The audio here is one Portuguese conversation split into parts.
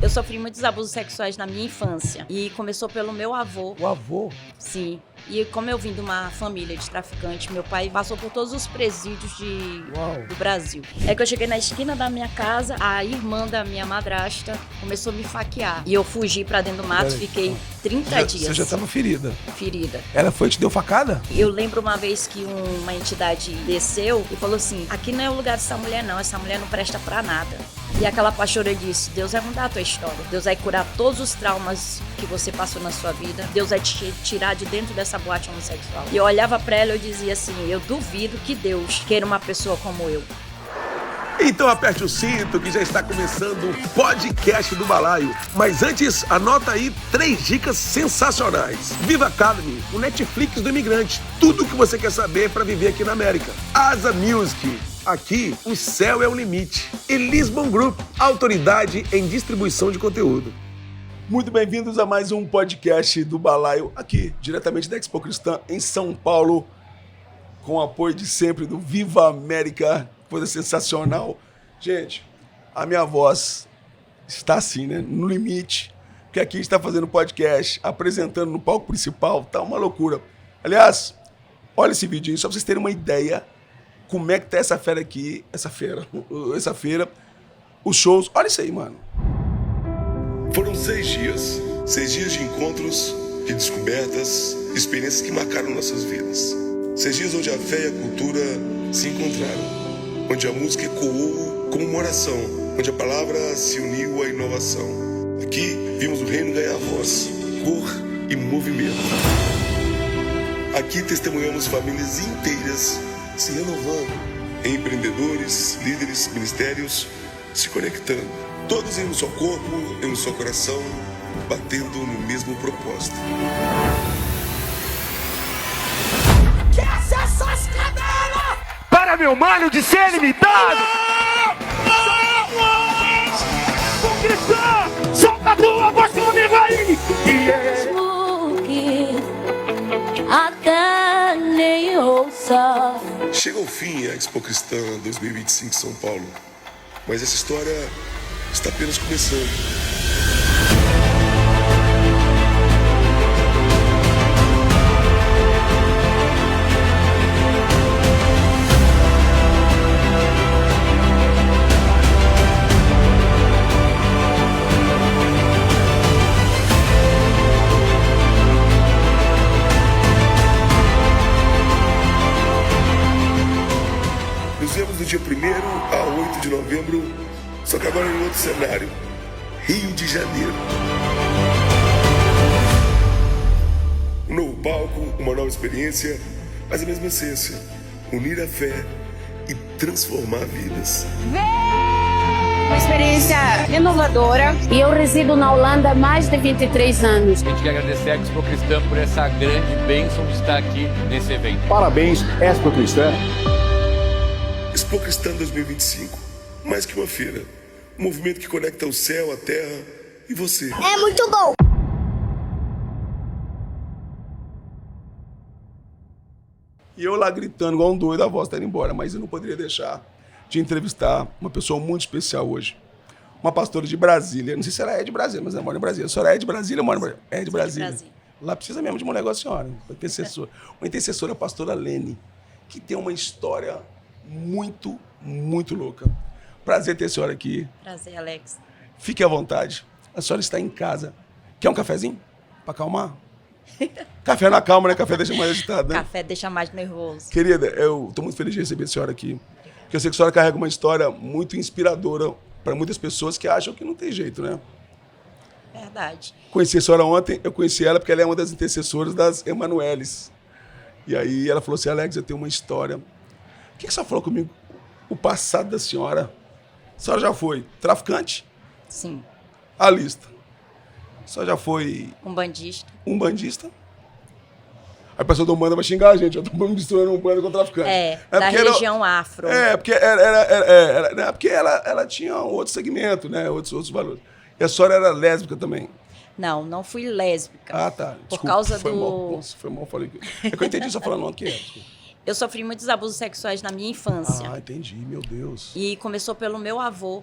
Eu sofri muitos abusos sexuais na minha infância. E começou pelo meu avô. O avô? Sim. E como eu vim de uma família de traficante, meu pai passou por todos os presídios do Brasil. É que eu cheguei na esquina da minha casa, a irmã da minha madrasta começou a me faquear. E eu fugi pra dentro do mato, fiquei 30 dias. Você já tava ferida? Ferida. Ela foi e te deu facada? Eu lembro uma vez que uma entidade desceu e falou assim, aqui não é o lugar dessa mulher não, essa mulher não presta pra nada. E aquela pastora disse, Deus vai mudar a tua história. Deus vai curar todos os traumas que você passou na sua vida. Deus vai te tirar de dentro dessa boate homossexual. E eu olhava pra ela e eu dizia assim, eu duvido que Deus queira uma pessoa como eu. Então aperte o cinto que já está começando o podcast do Balaio. Mas antes, anota aí 3 dicas sensacionais. Viva Academy, o Netflix do imigrante. Tudo o que você quer saber para viver aqui na América. Asa Music. Aqui, o céu é o limite. E Lisbon Group, autoridade em distribuição de conteúdo. Muito bem-vindos a mais um podcast do Balaio, aqui, diretamente da Expo Cristã, em São Paulo, com o apoio de sempre do Viva América, coisa sensacional. Gente, a minha voz está assim, né, no limite, porque aqui a gente está fazendo podcast, apresentando no palco principal, tá uma loucura. Aliás, olha esse vídeo aí, só pra vocês terem uma ideia como é que tá essa feira aqui, essa feira, os shows, olha isso aí, mano. Foram 6 dias. 6 dias de encontros, de descobertas, experiências que marcaram nossas vidas. 6 dias onde a fé e a cultura se encontraram. Onde a música ecoou como uma oração. Onde a palavra se uniu à inovação. Aqui vimos o reino ganhar voz, cor e movimento. Aqui testemunhamos famílias inteiras se renovando. Empreendedores, líderes, ministérios se conectando. Todos em um só corpo, em um só coração, batendo no mesmo propósito. Desce essas cadeiras! Para meu mano de ser limitado! Com Cristã! Solta a tua voz comigo aí! Até nem ouça. Chega ao fim a Expo Cristã 2025 São Paulo. Mas essa história está apenas começando. Nos vemos do dia 1º a 8 de novembro, só que agora em outro cenário, Rio de Janeiro. Um novo palco, uma nova experiência, mas a mesma essência, unir a fé e transformar vidas. Uma experiência renovadora. E eu resido na Holanda há mais de 23 anos. A gente quer agradecer a Expo Cristã por essa grande bênção de estar aqui nesse evento. Parabéns, Expo Cristã. Expo Cristã 2025, mais que uma feira, um movimento que conecta o céu, a terra e você. É muito bom! E eu lá gritando igual um doido, a voz tá indo embora, mas eu não poderia deixar de entrevistar uma pessoa muito especial hoje. Uma pastora de Brasília, não sei se ela é de Brasília, mas ela mora em Brasília. A senhora é de Brasília ou mora em Brasília? É de Brasília. Lá precisa mesmo de mulher igual a senhora, uma intercessora, a pastora Lene, que tem uma história muito, muito louca. Prazer ter a senhora aqui. Prazer, Alex. Fique à vontade. A senhora está em casa. Quer um cafezinho? Para acalmar? Café na calma, né? Café deixa mais agitado, né? Café deixa mais nervoso. Querida, eu estou muito feliz de receber a senhora aqui. Porque eu sei que a senhora carrega uma história muito inspiradora para muitas pessoas que acham que não tem jeito, né? Verdade. Conheci a senhora ontem, eu conheci ela porque ela é uma das intercessoras das Emanueles. E aí ela falou assim, Alex, eu tenho uma história. O que a senhora falou comigo? O passado da senhora. A senhora já foi traficante? Sim. A lista. A senhora já foi... Um bandista. Um bandista? Aí a pessoa do Umbanda vai xingar a gente. Eu tô misturando um Umbanda com traficante. Da região afro. Porque ela tinha outro segmento, né? Outros valores. E a senhora era lésbica também? Não, não fui lésbica. Ah, tá. Por causa foi do... Mal. Nossa, foi mal. Falei. É que eu entendi só falando o que é. Eu sofri muitos abusos sexuais na minha infância. Ah, entendi. Meu Deus. E começou pelo meu avô.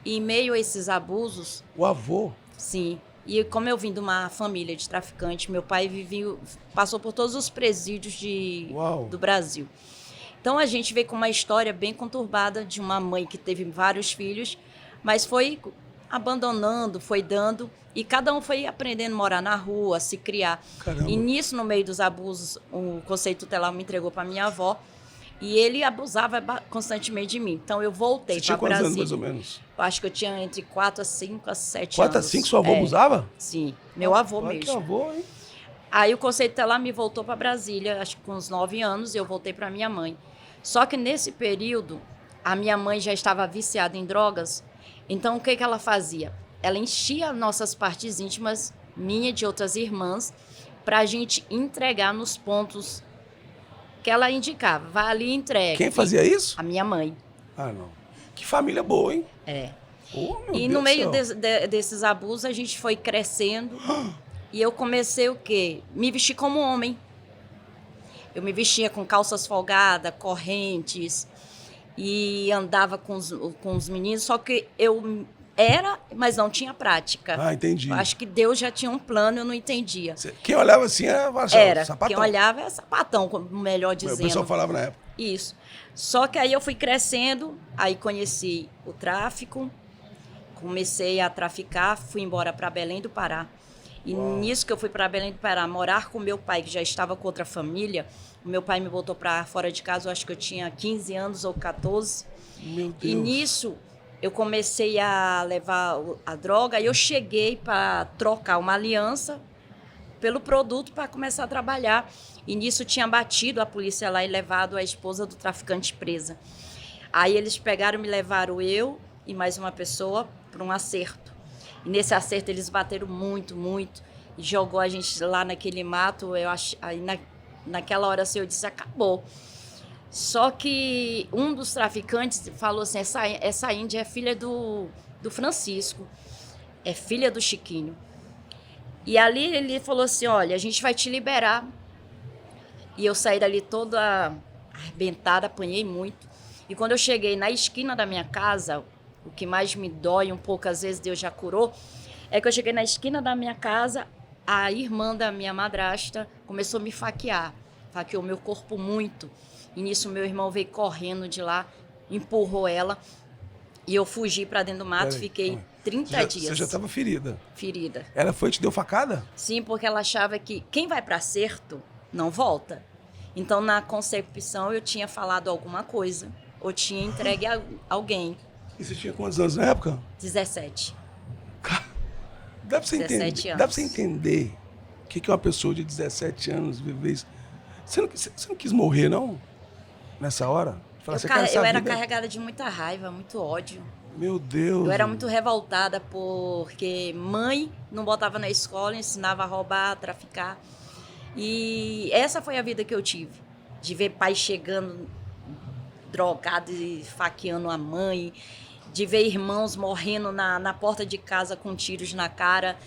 E em meio a esses abusos, O avô? sim. E como eu vim de uma família de traficantes, meu pai passou por todos os presídios do Brasil. Então a gente veio com uma história bem conturbada de uma mãe que teve vários filhos, mas foi abandonando, foi dando, e cada um foi aprendendo a morar na rua, a se criar. Caramba. E nisso, no meio dos abusos, o conselho tutelar me entregou para minha avó, e ele abusava constantemente de mim. Então eu voltei para Brasília. Você tinha quantos Brasília. anos, mais ou menos? Eu acho que eu tinha entre 4 a 5 a 7 4 a anos. 5, sua avó abusava? Sim, meu avô Olha mesmo. que avô, hein? Aí o conselho tutelar me voltou para Brasília, acho que com uns 9 anos, e eu voltei para minha mãe. Só que nesse período, a minha mãe já estava viciada em drogas, então o que ela fazia? Ela enchia nossas partes íntimas, minha e de outras irmãs, para a gente entregar nos pontos que ela indicava. Vai ali e entrega. Quem fazia isso? A minha mãe. Ah, não. Que família boa, hein? É. Oh, meu E Deus no do meio céu. desses abusos, a gente foi crescendo. E eu comecei o quê? Me vestir como homem. Eu me vestia com calças folgadas, correntes, e andava com os meninos, só que eu era, mas não tinha prática. Ah, entendi. Eu acho que Deus já tinha um plano, eu não entendia. Quem olhava assim era sapatão. Quem olhava era sapatão, melhor O dizendo. pessoal falava na época. Isso. Só que aí eu fui crescendo, aí conheci o tráfico, comecei a traficar, fui embora para Belém do Pará. E nisso que eu fui para Belém do Pará, morar com meu pai, que já estava com outra família, o meu pai me botou para fora de casa, eu acho que eu tinha 15 anos ou 14. Meu Deus. E nisso eu comecei a levar a droga e eu cheguei para trocar uma aliança pelo produto para começar a trabalhar. E nisso tinha batido a polícia lá e levado a esposa do traficante presa. Aí eles pegaram, me levaram eu e mais uma pessoa para um acerto. E nesse acerto eles bateram muito, muito. E jogou a gente lá naquele mato. Aí naquela hora assim, eu disse, acabou. Só que um dos traficantes falou assim, essa índia é filha do Francisco, é filha do Chiquinho. E ali ele falou assim, olha, a gente vai te liberar. E eu saí dali toda arrebentada, apanhei muito. E quando eu cheguei na esquina da minha casa, o que mais me dói um pouco, às vezes Deus já curou, é que eu cheguei na esquina da minha casa, a irmã da minha madrasta começou a me faquear meu corpo muito. E nisso meu irmão veio correndo de lá, empurrou ela e eu fugi para dentro do mato, fiquei 30 dias. Você já estava ferida? Ferida. Ela foi e te deu facada? Sim, porque ela achava que quem vai para acerto não volta. Então na concepção eu tinha falado alguma coisa, ou tinha entregue a alguém. E você tinha quantos anos na época? 17. Dá pra você 17 entender, anos. dá pra você entender o que é uma pessoa de 17 anos viver isso? Você não quis morrer, não? Nessa hora? Falar, Eu era carregada de muita raiva, muito ódio. Meu Deus. Eu era muito revoltada porque mãe não botava na escola, ensinava a roubar, a traficar. E essa foi a vida que eu tive. De ver pai chegando drogado e faqueando a mãe. De ver irmãos morrendo na porta de casa com tiros na cara.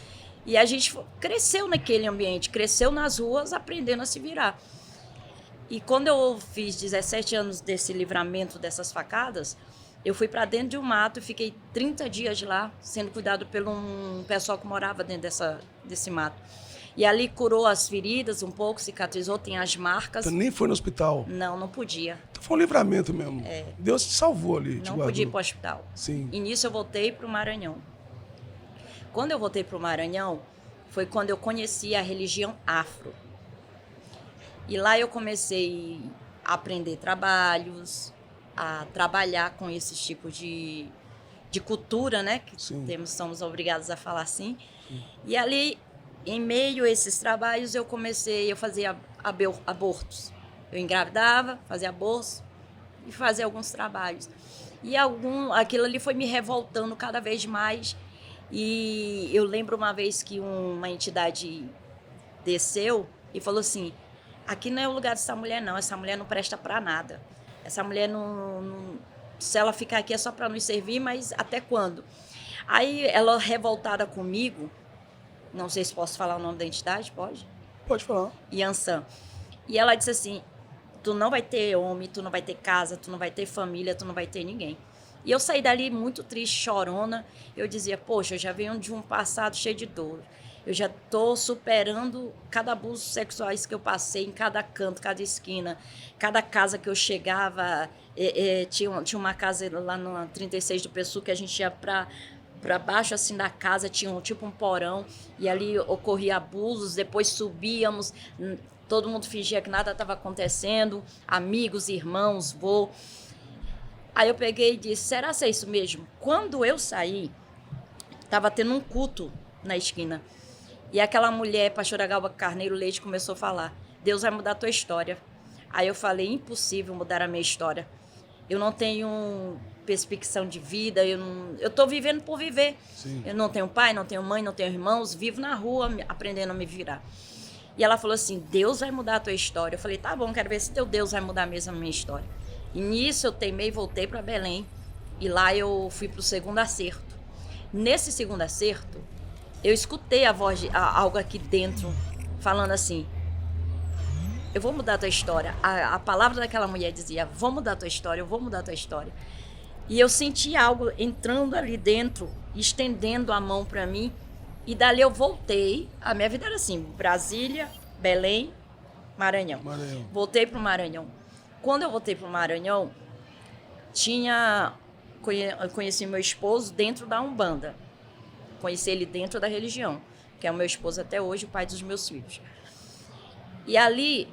E a gente cresceu naquele ambiente, cresceu nas ruas aprendendo a se virar. E quando eu fiz 17 anos desse livramento dessas facadas, eu fui para dentro de um mato e fiquei 30 dias lá, sendo cuidado por um pessoal que morava dentro desse mato. E ali curou as feridas um pouco, cicatrizou, tem as marcas. Você nem foi no hospital? Não podia. Então foi um livramento mesmo. Deus te salvou ali. Não podia ir para o hospital. Sim. E nisso eu voltei para o Maranhão. Quando eu voltei para o Maranhão, foi quando eu conheci a religião afro. E lá eu comecei a aprender trabalhos, a trabalhar com esses tipos de cultura, né? Que somos obrigados a falar assim. Sim. E ali, em meio a esses trabalhos, eu fazia abortos. Eu engravidava, fazia abortos e fazia alguns trabalhos. E aquilo ali foi me revoltando cada vez mais. E eu lembro uma vez que uma entidade desceu e falou assim, aqui não é o lugar dessa mulher não, essa mulher não presta para nada. Essa mulher não... Se ela ficar aqui é só para nos servir, mas até quando? Aí ela revoltada comigo, não sei se posso falar o nome da entidade, pode? Pode falar. Yansan. E ela disse assim, tu não vai ter homem, tu não vai ter casa, tu não vai ter família, tu não vai ter ninguém. E eu saí dali muito triste, chorona. Eu dizia, poxa, eu já venho de um passado cheio de dor. Eu já estou superando cada abuso sexual que eu passei em cada canto, cada esquina. Cada casa que eu chegava, tinha uma casa lá no 36 do Pessu que a gente ia para baixo assim da casa, tinha tipo um porão, e ali ocorria abusos, depois subíamos, todo mundo fingia que nada estava acontecendo, amigos, irmãos, vô. Aí eu peguei e disse, será que é isso mesmo? Quando eu saí, estava tendo um culto na esquina, e aquela mulher, pastora Galba Carneiro Leite, começou a falar, Deus vai mudar a tua história. Aí eu falei, impossível mudar a minha história. Eu não tenho perspectiva de vida, eu estou vivendo por viver. Sim. Eu não tenho pai, não tenho mãe, não tenho irmãos, vivo na rua aprendendo a me virar. E ela falou assim, Deus vai mudar a tua história. Eu falei, tá bom, quero ver se teu Deus vai mudar mesmo a minha história. E nisso eu teimei, voltei para Belém, e lá eu fui para o segundo acerto. Nesse segundo acerto, eu escutei a voz de algo aqui dentro, falando assim, eu vou mudar a tua história. A palavra daquela mulher dizia, vou mudar a tua história, eu vou mudar a tua história. E eu senti algo entrando ali dentro, estendendo a mão para mim, e dali eu voltei. A minha vida era assim, Brasília, Belém, Maranhão. Voltei para o Maranhão. Quando eu voltei para o Maranhão, eu conheci meu esposo dentro da Umbanda. Conheci ele dentro da religião, que é o meu esposo até hoje, o pai dos meus filhos. E ali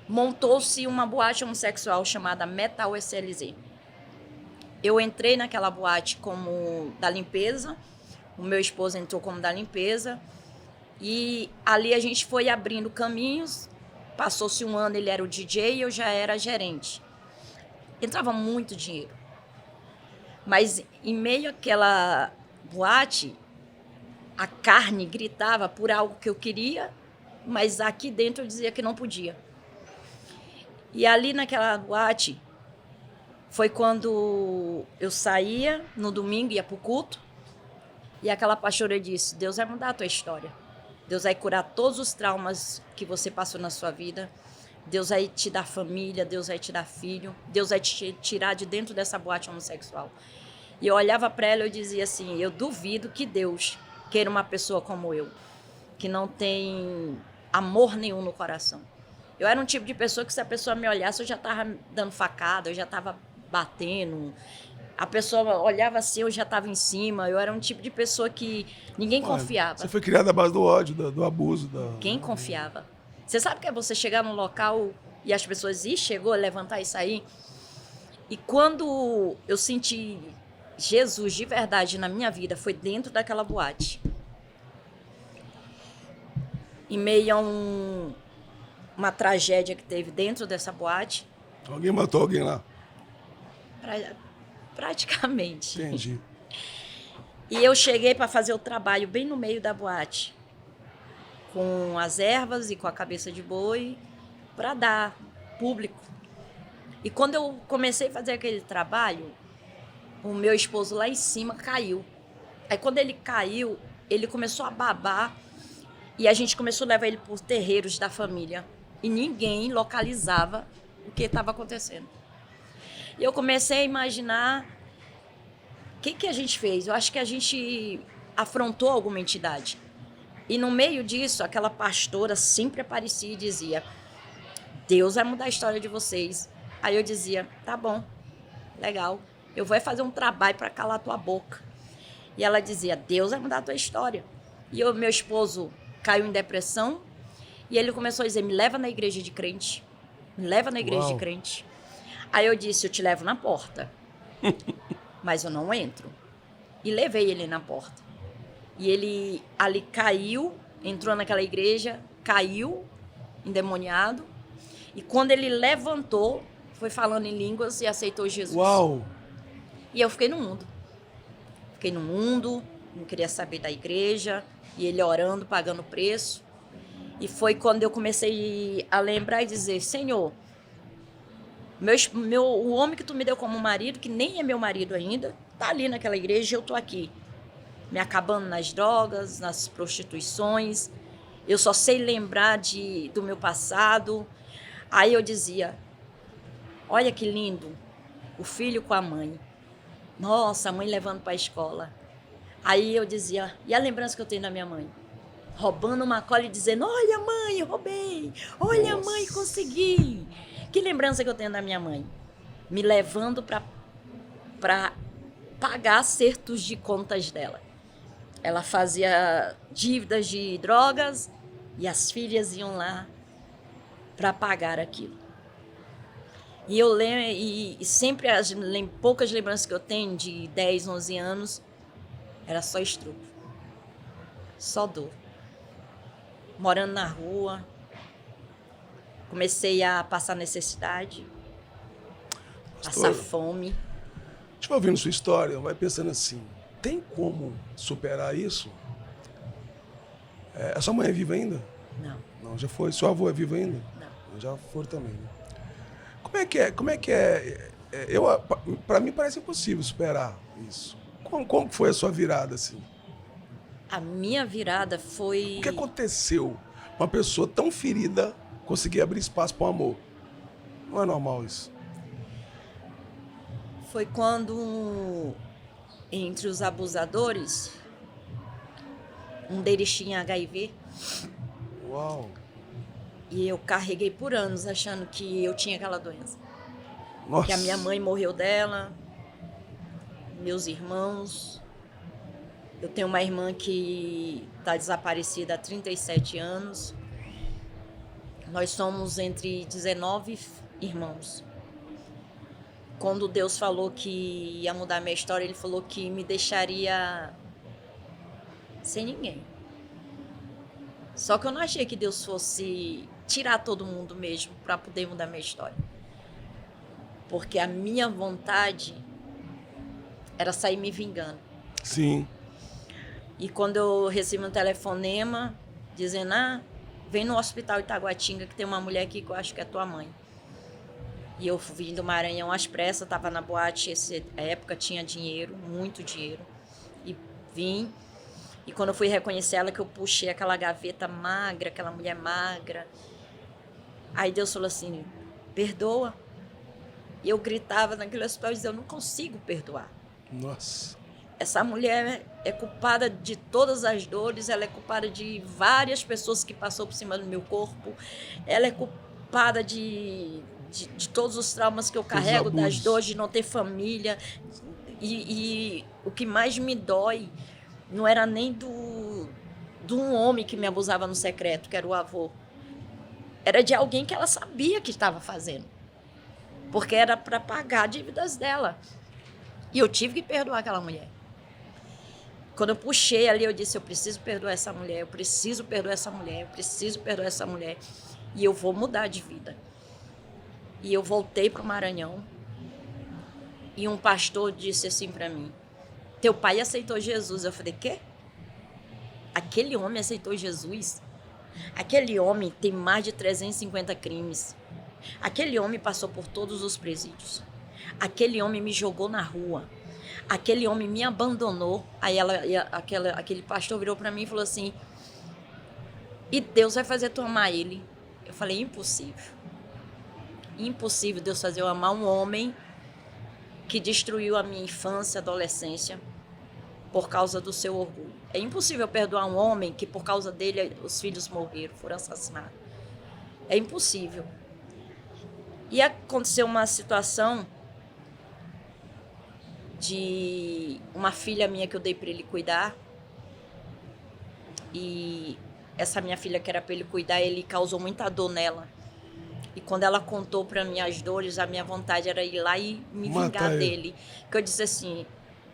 montou-se uma boate homossexual chamada Metal SLZ. Eu entrei naquela boate como da limpeza, o meu esposo entrou como da limpeza, e ali a gente foi abrindo caminhos. Passou-se um ano, ele era o DJ e eu já era gerente. Entrava muito dinheiro. Mas em meio àquela boate, a carne gritava por algo que eu queria, mas aqui dentro eu dizia que não podia. E ali naquela boate, foi quando eu saía no domingo, ia para o culto, e aquela pastora disse, Deus vai mudar a tua história. Deus vai curar todos os traumas que você passou na sua vida. Deus vai te dar família, Deus vai te dar filho. Deus vai te tirar de dentro dessa boate homossexual. E eu olhava para ela e eu dizia assim, eu duvido que Deus queira uma pessoa como eu, que não tem amor nenhum no coração. Eu era um tipo de pessoa que se a pessoa me olhasse, eu já estava dando facada, eu já estava batendo. A pessoa olhava assim, eu já estava em cima. Eu era um tipo de pessoa que ninguém confiava. Você foi criada à base do ódio, do abuso. Quem confiava? Você sabe que é você chegar num local e as pessoas, chegou, levantar e sair? E quando eu senti Jesus de verdade na minha vida, foi dentro daquela boate. Em meio a uma tragédia que teve dentro dessa boate. Alguém matou alguém lá? Praticamente. Entendi. E eu cheguei para fazer o trabalho bem no meio da boate, com as ervas e com a cabeça de boi, para dar público. E quando eu comecei a fazer aquele trabalho, o meu esposo lá em cima caiu. Aí quando ele caiu, ele começou a babar e a gente começou a levar ele por terreiros da família. E ninguém localizava o que estava acontecendo. E eu comecei a imaginar o que a gente fez. Eu acho que a gente afrontou alguma entidade. E no meio disso, aquela pastora sempre aparecia e dizia, Deus vai mudar a história de vocês. Aí eu dizia, tá bom, legal, eu vou fazer um trabalho para calar a tua boca. E ela dizia, Deus vai mudar a tua história. E meu esposo caiu em depressão e ele começou a dizer, me leva na igreja de crente, me leva na igreja de crente. Aí eu disse, eu te levo na porta, mas eu não entro. E levei ele na porta. E ele ali caiu, entrou naquela igreja, caiu, endemoniado. E quando ele levantou, foi falando em línguas e aceitou Jesus. Uau! E eu fiquei no mundo. Fiquei no mundo, não queria saber da igreja. E ele orando, pagando preço. E foi quando eu comecei a lembrar e dizer, Senhor, o homem que tu me deu como marido, que nem é meu marido ainda, tá ali naquela igreja e eu tô aqui. Me acabando nas drogas, nas prostituições. Eu só sei lembrar do meu passado. Aí eu dizia, olha que lindo, o filho com a mãe. Nossa, a mãe levando para a escola. Aí eu dizia, e a lembrança que eu tenho da minha mãe? Roubando uma cola e dizendo, olha mãe, eu roubei. Olha mãe, consegui. Que lembrança que eu tenho da minha mãe? Me levando para pagar acertos de contas dela. Ela fazia dívidas de drogas e as filhas iam lá para pagar aquilo. E eu lembro, e sempre as poucas lembranças que eu tenho de 10, 11 anos, era só estrupo, só dor. Morando na rua, comecei a passar necessidade, passar fome. Tipo, ouvindo sua história, vai pensando assim, tem como superar isso? A sua mãe é viva ainda? Não. Não, já foi. Seu avô é vivo ainda? Não. Já foram também, né? Como é que é? Pra mim parece impossível superar isso. Como foi a sua virada, assim? A minha virada foi... O que aconteceu? Uma pessoa tão ferida conseguir abrir espaço para o amor. Não é normal isso. Foi quando, entre os abusadores, um deles tinha HIV. Uau! E eu carreguei por anos achando que eu tinha aquela doença. Nossa. Que a minha mãe morreu dela, meus irmãos. Eu tenho uma irmã que está desaparecida há 37 anos. Nós somos entre 19 irmãos. Quando Deus falou que ia mudar minha história, Ele falou que me deixaria sem ninguém. Só que eu não achei que Deus fosse tirar todo mundo mesmo para poder mudar minha história. Porque a minha vontade era sair me vingando. Sim. E quando eu recebi um telefonema dizendo, vem no hospital Itaguatinga que tem uma mulher aqui que eu acho que é tua mãe. E eu vim do Maranhão às pressas, estava na boate, essa época tinha dinheiro, muito dinheiro. E vim, e quando eu fui reconhecer ela, que eu puxei aquela gaveta magra, aquela mulher magra. Aí Deus falou assim, perdoa. E eu gritava naquele hospital e dizia, eu não consigo perdoar. Nossa. Essa mulher é culpada de todas as dores, ela é culpada de várias pessoas que passou por cima do meu corpo, ela é culpada de todos os traumas que eu carrego, das dores de não ter família. E o que mais me dói não era nem de um homem que me abusava no secreto, que era o avô. Era de alguém que ela sabia que estava fazendo. Porque era para pagar dívidas dela. E eu tive que perdoar aquela mulher. Quando eu puxei ali, eu disse, eu preciso perdoar essa mulher, eu preciso perdoar essa mulher, eu preciso perdoar essa mulher. E eu vou mudar de vida. E eu voltei para o Maranhão. E um pastor disse assim para mim, teu pai aceitou Jesus. Eu falei, quê? Aquele homem aceitou Jesus? Aquele homem tem mais de 350 crimes. Aquele homem passou por todos os presídios. Aquele homem me jogou na rua. Aquele homem me abandonou. Aí aquele pastor virou para mim e falou assim, e Deus vai fazer tu amar ele? Eu falei, impossível. Impossível Deus fazer eu amar um homem que destruiu a minha infância, adolescência, por causa do seu orgulho. É impossível perdoar um homem que por causa dele os filhos morreram, foram assassinados. É impossível. E aconteceu uma situação de uma filha minha que eu dei para ele cuidar. E essa minha filha que era para ele cuidar, ele causou muita dor nela. E quando ela contou para mim as dores, a minha vontade era ir lá e me vingar dele. Que eu disse assim,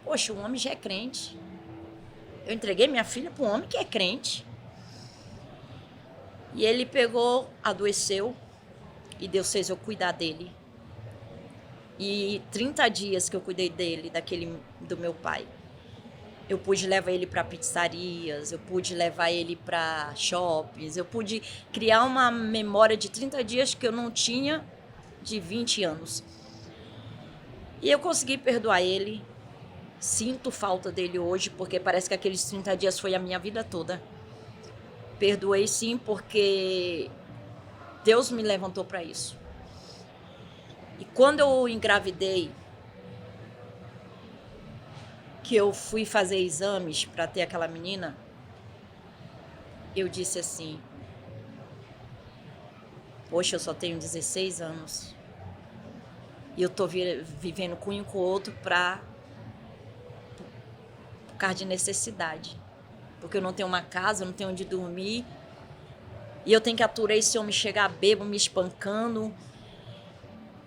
poxa, o homem já é crente. Eu entreguei minha filha para um homem que é crente. E ele pegou, adoeceu, e Deus fez eu cuidar dele. E 30 dias que eu cuidei dele, do meu pai. Eu pude levar ele para pizzarias, eu pude levar ele para shoppings, eu pude criar uma memória de 30 dias que eu não tinha de 20 anos. E eu consegui perdoar ele, sinto falta dele hoje, porque parece que aqueles 30 dias foi a minha vida toda. Perdoei sim, porque Deus me levantou para isso. E quando eu engravidei, que eu fui fazer exames para ter aquela menina, eu disse assim, poxa, eu só tenho 16 anos. E eu tô vivendo com um com o outro por causa de necessidade. Porque eu não tenho uma casa, eu não tenho onde dormir. E eu tenho que aturar esse homem chegar bêbado, me espancando.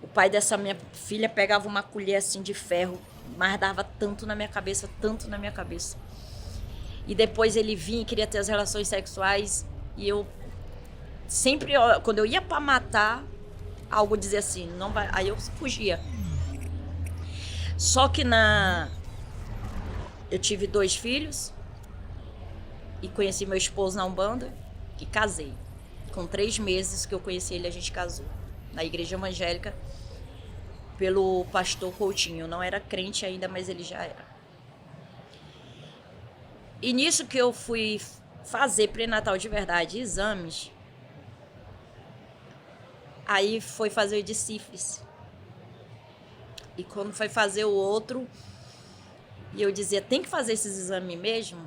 O pai dessa minha filha pegava uma colher assim de ferro, mas dava tanto na minha cabeça, tanto na minha cabeça. E depois ele vinha e queria ter as relações sexuais. E eu sempre, quando eu ia para matar, algo dizia assim, não vai. Aí eu fugia. Só que eu tive 2 filhos e conheci meu esposo na Umbanda e casei. Com 3 meses que eu conheci ele, a gente casou. Na igreja evangélica, pelo pastor Coutinho. Eu não era crente ainda, mas ele já era. E nisso que eu fui fazer pré-natal de verdade, exames, aí foi fazer o de sífilis. E quando foi fazer o outro, e eu dizia, tem que fazer esses exames mesmo?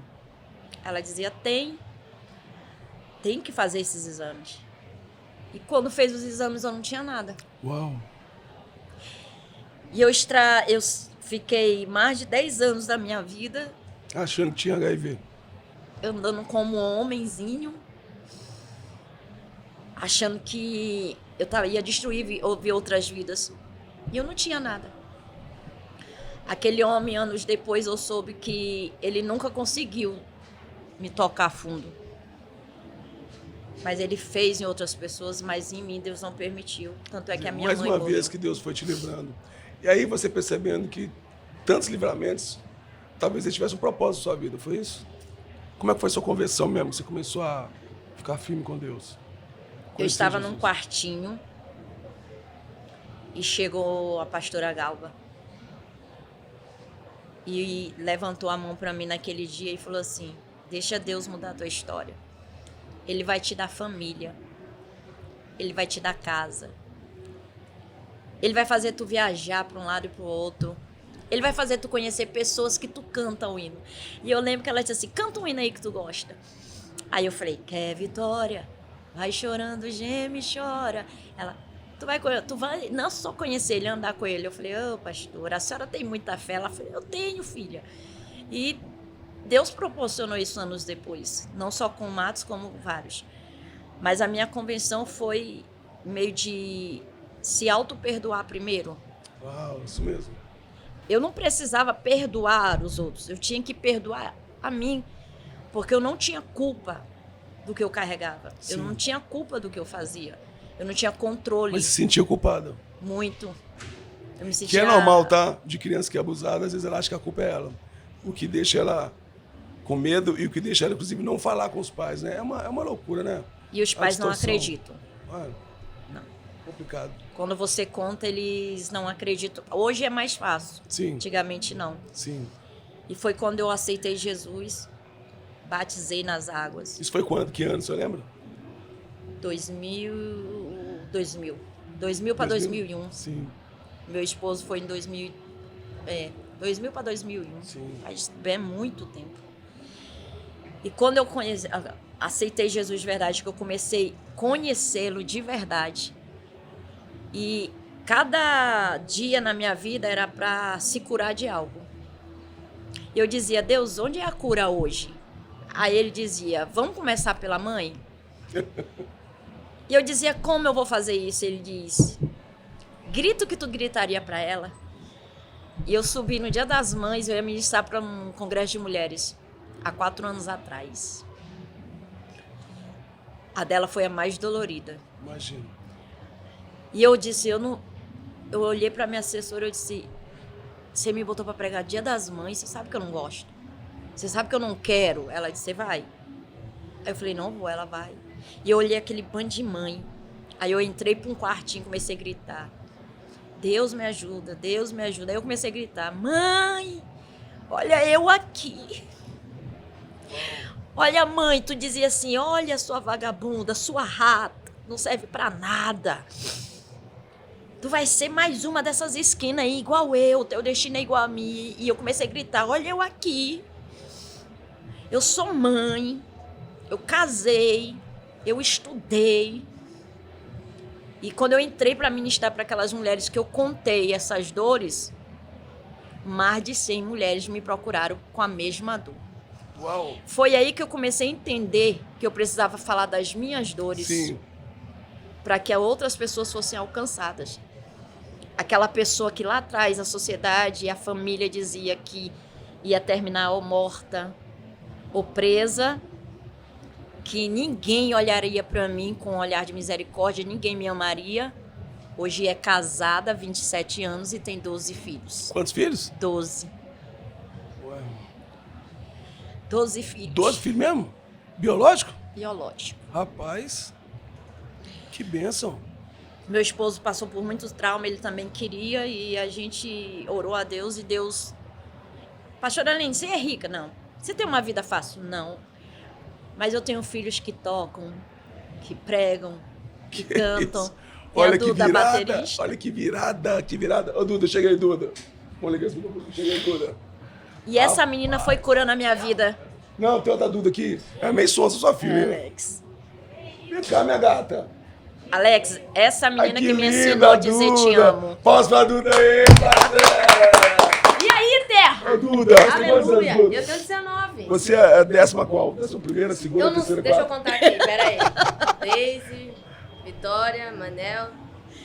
Ela dizia, tem que fazer esses exames. E quando fez os exames eu não tinha nada. Uau! E eu fiquei mais de 10 anos da minha vida Achando que tinha HIV. andando como um homenzinho, achando que ia destruir outras vidas. E eu não tinha nada. Aquele homem, anos depois, eu soube que ele nunca conseguiu me tocar fundo. Mas ele fez em outras pessoas, mas em mim Deus não permitiu. Tanto é que a minha mãe Mais uma morreu. vez que Deus foi te livrando. E aí você percebendo que tantos livramentos, talvez ele tivesse um propósito na sua vida, foi isso? Como é que foi sua conversão mesmo? Você começou a ficar firme com Deus? Eu estava num quartinho e chegou a pastora Galba. E levantou a mão para mim naquele dia e falou assim, deixa Deus mudar a tua história. Ele vai te dar família. Ele vai te dar casa. Ele vai fazer tu viajar para um lado e para o outro. Ele vai fazer tu conhecer pessoas que tu canta o hino. E eu lembro que ela disse assim, canta um hino aí que tu gosta. Aí eu falei, quer vitória? Vai chorando, geme e chora. Ela, tu vai não só conhecer ele, andar com ele. Eu falei, pastora, a senhora tem muita fé? Ela falou, eu tenho, filha. E Deus proporcionou isso anos depois. Não só com o Matos, como vários. Mas a minha convenção foi meio de se auto-perdoar primeiro. Uau, isso mesmo. Eu não precisava perdoar os outros. Eu tinha que perdoar a mim. Porque eu não tinha culpa do que eu carregava. Sim. Eu não tinha culpa do que eu fazia. Eu não tinha controle. Mas se sentia culpada? Muito. Eu me sentia... Que é normal, tá? De criança que é abusada, às vezes ela acha que a culpa é ela. O que deixa ela com medo e o que deixa ela, inclusive, não falar com os pais, né? É uma loucura, né? E os pais não acreditam. Não. Complicado. Quando você conta, eles não acreditam. Hoje é mais fácil. Sim. Antigamente, não. Sim. E foi quando eu aceitei Jesus, batizei nas águas. Isso foi quando? Que ano, você lembra? 2000 para 2001. Sim. Meu esposo foi em 2000 para 2001. Sim. Faz muito tempo. E quando eu aceitei Jesus de verdade, que eu comecei a conhecê-lo de verdade, e cada dia na minha vida era para se curar de algo. Eu dizia, Deus, onde é a cura hoje? Aí ele dizia, vamos começar pela mãe? E eu dizia, como eu vou fazer isso? Ele disse, grita o que tu gritaria para ela. E eu subi no Dia das Mães, eu ia ministrar para um congresso de mulheres, há 4 anos atrás. A dela foi a mais dolorida. Imagina. E eu disse, eu olhei para minha assessora e eu disse, você me botou para pregar Dia das Mães, você sabe que eu não gosto. Você sabe que eu não quero. Ela disse, você vai? Aí eu falei, não vou, ela vai. E eu olhei aquele bando de mãe. Aí eu entrei para um quartinho e comecei a gritar. Deus me ajuda, Deus me ajuda. Aí eu comecei a gritar, mãe, olha eu aqui. Olha, mãe, tu dizia assim, olha sua vagabunda, sua rata, não serve para nada. tu vai ser mais uma dessas esquinas aí, igual eu, teu destino é igual a mim. E eu comecei a gritar, olha eu aqui. Eu sou mãe, eu casei, eu estudei. E quando eu entrei para ministrar para aquelas mulheres que eu contei essas dores, mais de 100 mulheres me procuraram com a mesma dor. Uau. Foi aí que eu comecei a entender que eu precisava falar das minhas dores para que outras pessoas fossem alcançadas. Aquela pessoa que lá atrás a sociedade e a família dizia que ia terminar ou morta ou presa, que ninguém olharia para mim com um olhar de misericórdia, ninguém me amaria. Hoje é casada, 27 anos e tem 12 filhos. Quantos filhos? 12. Ué. 12 filhos. 12 filhos mesmo? Biológico? Biológico. Rapaz, que bênção. Meu esposo passou por muitos traumas, ele também queria, e a gente orou a Deus, e Deus... Pastora Aline, você é rica? Não. Você tem uma vida fácil? Não. Mas eu tenho filhos que tocam, que pregam, que cantam. Olha que Duda, virada, baterista. olha que virada, que virada. Ô, Duda, chega aí, Duda. Vamos ligar esse microfone. Chega aí, Duda. E essa menina foi curando a minha vida. Não, tem outra Duda aqui. É meio sonsa sua filha. Alex. Vem cá, minha gata. Alex, essa menina Ai, que me linda, ensinou a dizer te Duda. amo. Posso pra Duda aí, E aí, Terra? Ô, Duda, você tem quantos anos, Aleluia. Duda? Eu tenho 19. Você é a 10ª qual? 11ª, segunda, Eu não, terceira, deixa eu quarta? contar aqui, peraí. Daisy, Vitória, Manel,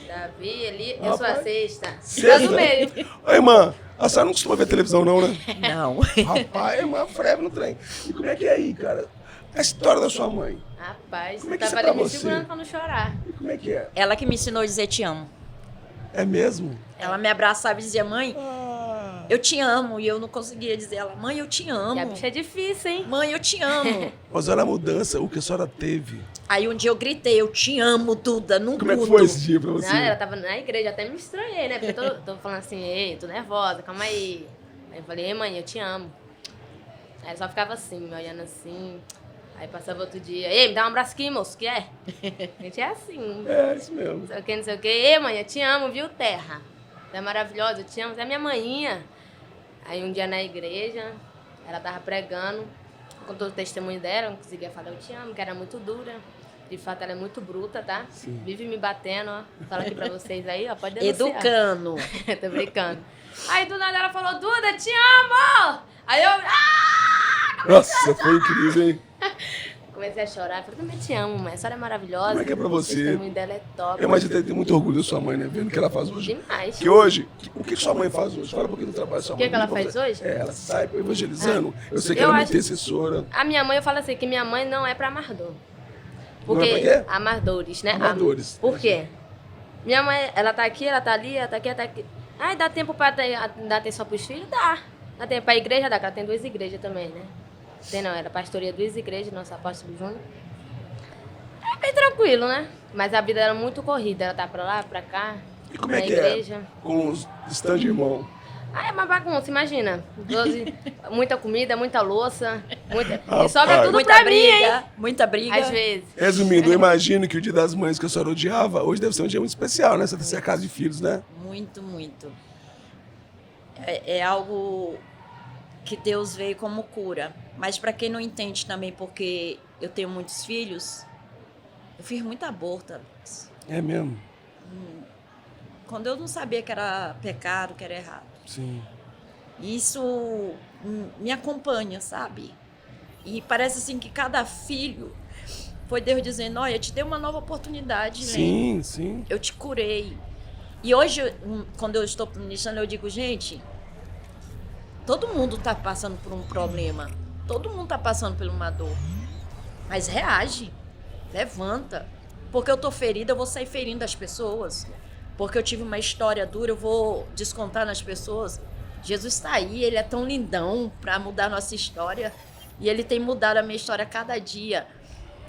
Davi, Eli. Eu sou a Rapaz. sexta. Sexta? Eu do meio. Ô, irmã, a senhora não costuma ver televisão não, né? Não. Rapaz, irmã, freve no trem. E como é que é aí, cara? A história da sua mãe. Rapaz, Como é eu que isso tava é pra ali me você? segurando pra não chorar. E como é que é? Ela que me ensinou a dizer te amo. É mesmo? Ela me abraçava e dizia, mãe, eu te amo. E eu não conseguia dizer ela, mãe, eu te amo. E a bicha é difícil, hein? Mãe, eu te amo. Mas olha a mudança, o que a senhora teve. Aí um dia eu gritei, eu te amo, Duda, não Como é que mudo. foi esse dia pra você? Não, ela tava na igreja, até me estranhei, né? Porque eu tô falando assim, ei, tô nervosa, calma aí. Aí eu falei, ei, mãe, eu te amo. Aí ela só ficava assim, me olhando assim. Aí passava outro dia, ei, me dá um abraço aqui, moço, que é? A gente é assim. É, isso mesmo. Não sei o que, não sei o que. Ei, mãe, eu te amo, viu, Terra? Você é maravilhosa, eu te amo, você é minha manhinha. Aí um dia na igreja, ela tava pregando, contou o testemunho dela, não conseguia falar eu te amo, que era muito dura. De fato, ela é muito bruta, tá? Sim. Vive me batendo, ó. Fala aqui pra vocês aí, ó, pode denunciar. Educando. Tô brincando. Aí do nada ela falou, Duda, te amo! Aí eu, Nossa, foi incrível, hein? comecei a chorar. Falei, também te amo, mãe. A senhora é maravilhosa. Como é que é pra você? O testemunho dela é top. Eu imagino que tem muito orgulho da sua mãe, né? Vendo o que ela faz hoje. Demais. Que hoje, o que sua mãe faz hoje? Fala um pouquinho do trabalho da sua O mãe. que ela faz hoje? É, ela sai evangelizando. Eu sei que Eu ela é uma acho- intercessora. A minha mãe, eu falo assim, que minha mãe não é pra amador. Não é pra quê? Amadores, né? Amadores. Por quê? Minha mãe, ela tá aqui, ela tá ali, ela tá aqui, ela tá aqui. Ai, dá tempo pra dar atenção pros filhos? Dá. Dá tempo pra igreja? Dá, porque ela tem 2 igrejas também, né? Tem não, ela pastoreia 2 igrejas, nosso apóstolo Júnior. É bem tranquilo, né? Mas a vida era muito corrida, ela tá pra lá, pra cá, E como na é que igreja. é? Com os stand de irmão. Ah, é uma bagunça, imagina. 12, muita comida, muita louça, muita... Rapaz. E sobra tudo Muita pra mim, hein? briga, muita briga. Às vezes. Resumindo, eu imagino que o dia das mães que a senhora odiava, hoje deve ser um dia muito especial, né? Você tá cercado de filhos, né? Muito, muito. É algo que Deus veio como cura. Mas para quem não entende também, porque eu tenho muitos filhos, eu fiz muito aborto. Alex. É mesmo? Quando eu não sabia que era pecado, que era errado. Sim. Isso me acompanha, sabe? E parece assim que cada filho foi Deus dizendo, olha, eu te dei uma nova oportunidade, né? Sim, sim. Eu te curei. E hoje, quando eu estou ministrando, eu digo, gente, todo mundo está passando por um problema. Todo mundo está passando por uma dor. Mas reage. Levanta. Porque eu tô ferida, eu vou sair ferindo as pessoas. Porque eu tive uma história dura, eu vou descontar nas pessoas. Jesus está aí, ele é tão lindão para mudar a nossa história. E ele tem mudado a minha história a cada dia.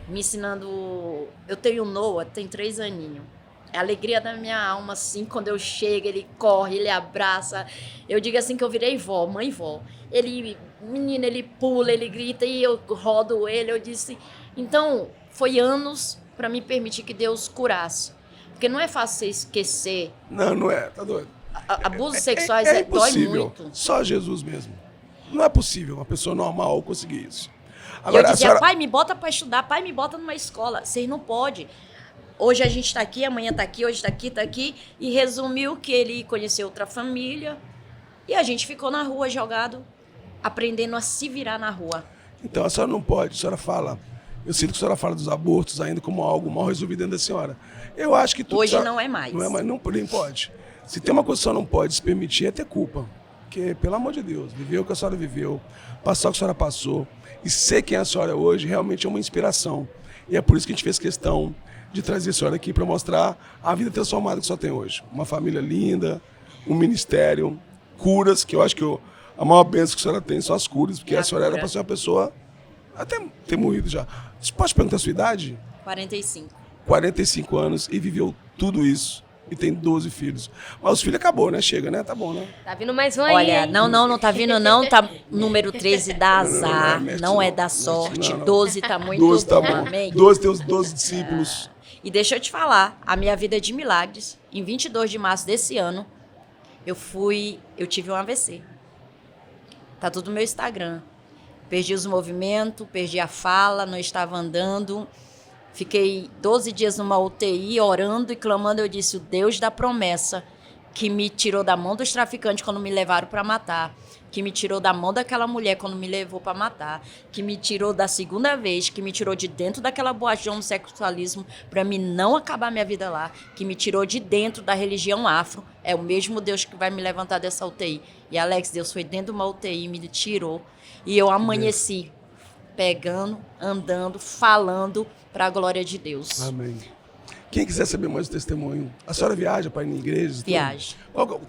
Me ensinando... Eu tenho o Noah, tem 3 aninhos. É a alegria da minha alma, assim, quando eu chego, ele corre, ele abraça. Eu digo assim que eu virei vó, mãe vó. Ele, menina, ele pula, ele grita e eu rodo ele. Eu disse... Então, foi anos para me permitir que Deus curasse. Porque não é fácil você esquecer. Não é, tá doido. Abusos sexuais dói impossível. muito. Só Jesus mesmo. Não é possível uma pessoa normal conseguir isso. E eu dizia, pai, me bota pra estudar, pai, me bota numa escola. Vocês não podem. Hoje a gente tá aqui, amanhã tá aqui, hoje tá aqui. E resumiu que ele conheceu outra família. E a gente ficou na rua, jogado, aprendendo a se virar na rua. Então a senhora não pode, a senhora fala. Eu sinto que a senhora fala dos abortos ainda como algo mal resolvido dentro da senhora. Eu acho que tudo. Hoje não é mais. Não é mais, nem pode. Se tem uma coisa que a senhora não pode se permitir, é ter culpa. Porque, pelo amor de Deus, viver o que a senhora viveu, passar o que a senhora passou, e ser quem a senhora é hoje, realmente é uma inspiração. E é por isso que a gente fez questão de trazer a senhora aqui para mostrar a vida transformada que a senhora tem hoje. Uma família linda, um ministério, curas, que eu acho que a maior bênção que a senhora tem são as curas, porque a senhora era para ser uma pessoa, até ter morrido já. Você pode perguntar a sua idade? 45. 45 anos e viveu tudo isso. E tem 12 filhos. Mas os filhos acabou, né? Chega, né? Tá bom, né? Tá vindo mais um aí, Olha, hein? não tá vindo não. Tá número 13 dá azar, não é da sorte. Não. 12 tá muito 12 tá bom, bom. amém? 12 tem os 12 discípulos. E deixa eu te falar, a minha vida é de milagres. Em 22 de março desse ano, eu tive um AVC. Tá tudo no meu Instagram. Perdi os movimentos, perdi a fala, não estava andando. Fiquei 12 dias numa UTI, orando e clamando. Eu disse, o Deus da promessa, que me tirou da mão dos traficantes quando me levaram para matar, que me tirou da mão daquela mulher quando me levou para matar, que me tirou da segunda vez, que me tirou de dentro daquela boate de homossexualismo para mim não acabar minha vida lá, que me tirou de dentro da religião afro, é o mesmo Deus que vai me levantar dessa UTI. E Alex, Deus foi dentro de uma UTI, me tirou, e eu amanheci pegando, andando, falando para a glória de Deus. Amém. Quem quiser saber mais do testemunho, a senhora viaja para ir em igrejas? Viaja.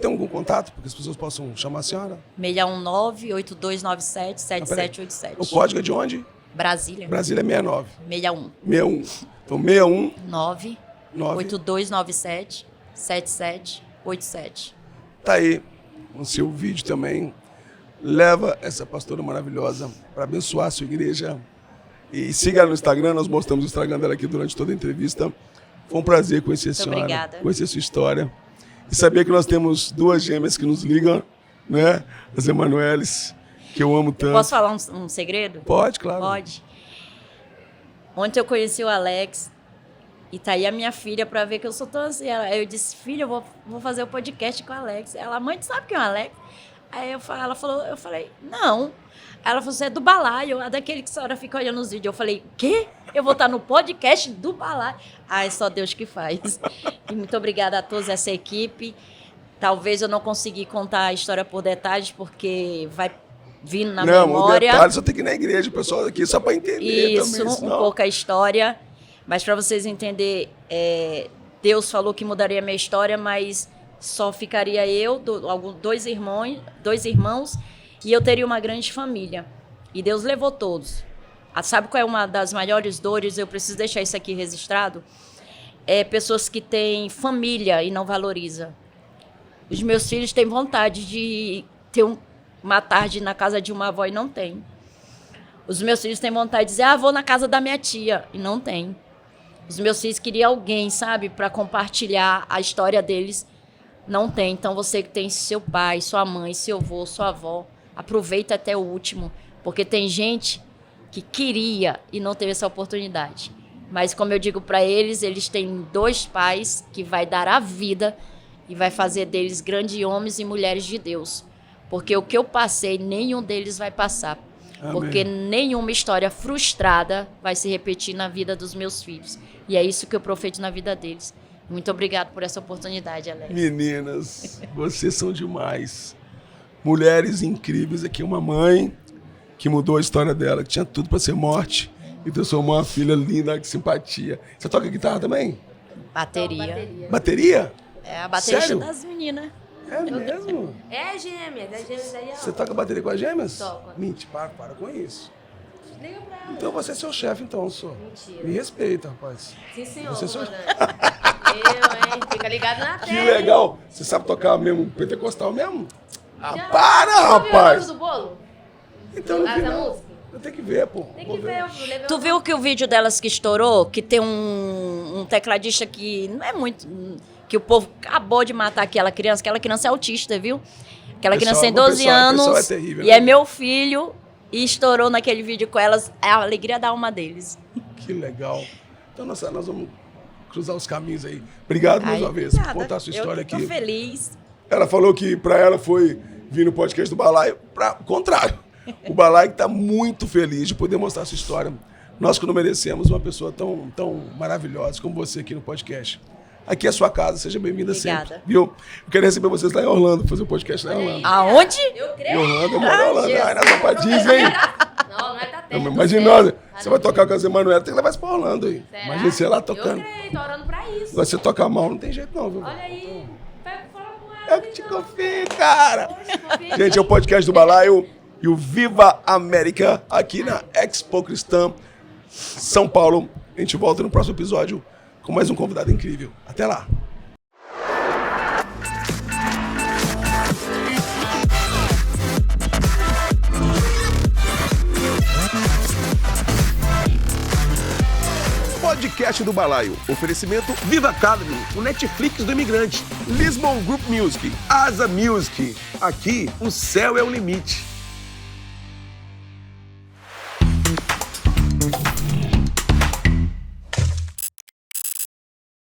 Tem algum contato para que as pessoas possam chamar a senhora? 619-8297-7787. O código é de onde? Brasília. Brasília é 69. 61. 61. Então, 61. 9-8297-7787. Tá aí no seu vídeo também. Leva essa pastora maravilhosa para abençoar a sua igreja. E siga ela no Instagram, nós mostramos o Instagram dela aqui durante toda a entrevista. Foi um prazer conhecer a senhora, obrigada. Conhecer a sua história. E saber que nós temos duas gêmeas que nos ligam, né? As Emanueles, que eu amo tanto. Posso falar um segredo? Pode, claro. Pode. Ontem eu conheci o Alex e tá aí a minha filha para ver que eu sou tão assim. Eu disse, filha, eu vou fazer o podcast com o Alex. Ela, mãe, tu sabe quem é o Alex? Aí eu falei, não. Ela falou, você é do balaio, é daquele que a senhora fica olhando os vídeos. Eu falei, quê? Eu vou estar no podcast do balaio? É só Deus que faz. E muito obrigada a todos essa equipe. Talvez eu não consegui contar a história por detalhes, porque vai vindo na memória. Não, detalhe só tem que ir na igreja, o pessoal aqui, só para entender isso, também. Um pouco a história. Mas para vocês entenderem, Deus falou que mudaria a minha história, mas só ficaria eu, dois irmãos, e eu teria uma grande família. E Deus levou todos. Sabe qual é uma das maiores dores? Eu preciso deixar isso aqui registrado. Pessoas que têm família e não valorizam. Os meus filhos têm vontade de ter uma tarde na casa de uma avó e não tem. Os meus filhos têm vontade de dizer, vou na casa da minha tia, e não tem. Os meus filhos queriam alguém, sabe, para compartilhar a história deles. Não tem. Então você que tem seu pai, sua mãe, seu avô, sua avó, aproveita até o último, porque tem gente que queria e não teve essa oportunidade. Mas como eu digo para eles têm 2 pais que vai dar a vida e vai fazer deles grandes homens e mulheres de Deus. Porque o que eu passei, nenhum deles vai passar. Amém. Porque nenhuma história frustrada vai se repetir na vida dos meus filhos. E é isso que eu profetizo na vida deles. Muito obrigado por essa oportunidade, Alex. Meninas, vocês são demais. Mulheres incríveis. Aqui uma mãe que mudou a história dela, que tinha tudo para ser morte, e transformou uma filha linda, que simpatia. Você toca guitarra também? Bateria. Bateria? É a bateria. Sério? Das meninas. É mesmo? É gêmeas aí, ó. Você toca bateria com as gêmeas? Toco. Mentira, para com isso. Liga pra ela. Então você é seu chefe, então, só. Mentira. Me respeita, rapaz. Sim, senhor. Você é seu... Fica ligado na tela. Que legal. Você sabe tocar mesmo pentecostal mesmo? Já. Para, rapaz! Do bolo? Então não vi, Essa não. música? Eu tenho que ver, pô. Tem que ver. Tu viu que o vídeo delas que estourou, que tem um um tecladista que não é muito... Que o povo acabou de matar aquela criança é autista, viu? Aquela criança tem 12 anos é terrível, e é meu filho e estourou naquele vídeo com elas. É a alegria da alma deles. Que legal. Então nós vamos cruzar os caminhos aí. Obrigado mais uma vez por contar a sua história aqui. Eu tô feliz. Ela falou que pra ela foi vir no podcast do Balaio para o contrário. O Balaio está muito feliz de poder mostrar a sua história. Nós que não merecemos uma pessoa tão maravilhosa como você aqui no podcast. Aqui é a sua casa, seja bem-vinda sempre. Viu? Eu quero receber vocês lá em Orlando, fazer um podcast lá em Orlando. Aonde? Eu creio. Em Orlando, eu moro em Orlando. Ai, na Copa Disney. Não é da terra. Imagina, você vai tocar com a Emanuela, tem que levar isso pra Orlando aí. Será? Imagina você lá tocando. Eu creio, tô orando pra isso. Agora você tocar mal, não tem jeito não, viu? Olha aí, fala com ela. Eu que te confio, cara. Gente, é o podcast do Balaio e o Viva América aqui na Expo Cristã, São Paulo. A gente volta no próximo episódio com mais um convidado incrível. Até lá. Podcast do Balaio. Oferecimento Viva Academy, o Netflix do imigrante. Lisbon Group Music, Asa Music. Aqui, o céu é o limite.